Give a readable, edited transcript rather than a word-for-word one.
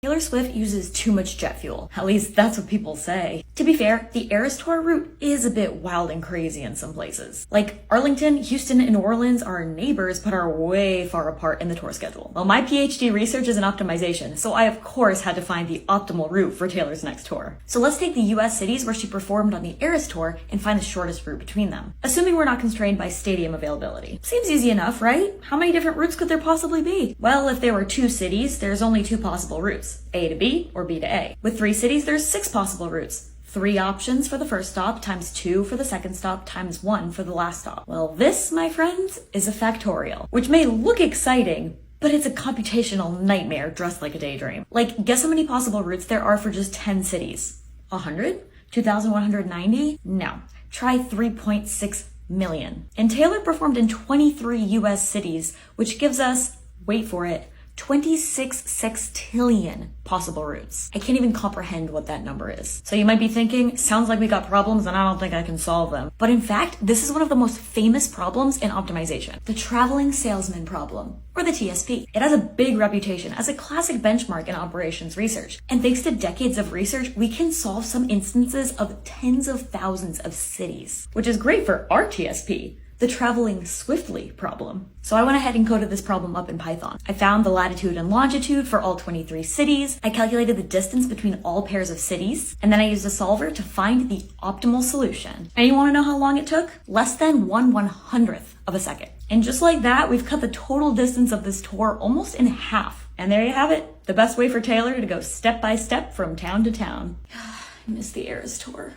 Taylor Swift uses too much jet fuel. At least that's what people say. To be fair, the Eras Tour route is a bit wild and crazy in some places. Like Arlington, Houston, and New Orleans are neighbors but are way far apart in the tour schedule. Well, my PhD research is in optimization, so I of course had to find the optimal route for Taylor's next tour. So let's take the US cities where she performed on the Eras Tour and find the shortest route between them. Assuming we're not constrained by stadium availability. Seems easy enough, right? How many different routes could there possibly be? Well, if there were 2 cities, there's only 2 possible routes. A to B or B to A. With 3 cities, there's 6 possible routes. 3 options for the first stop, times 2 for the second stop, times 1 for the last stop. Well, this, my friends, is a factorial, which may look exciting, but it's a computational nightmare dressed like a daydream. Like, guess how many possible routes there are for just 10 cities? 100? 2,190? No. Try 3.6 million. And Taylor performed in 23 US cities, which gives us, wait for it, 26 sextillion possible routes. I can't even comprehend what that number is. So you might be thinking, sounds like we got problems and I don't think I can solve them. But in fact, this is one of the most famous problems in optimization. The traveling salesman problem, or the TSP. It has a big reputation as a classic benchmark in operations research. And thanks to decades of research, we can solve some instances of tens of thousands of cities, which is great for our TSP. The traveling swiftly problem. So I went ahead and coded this problem up in Python. I found the latitude and longitude for all 23 cities. I calculated the distance between all pairs of cities. And then I used a solver to find the optimal solution. And you want to know how long it took? Less than 1/100th of a second. And just like that, we've cut the total distance of this tour almost in half. And there you have it. The best way for Taylor to go step by step from town to town. I miss the Eras Tour.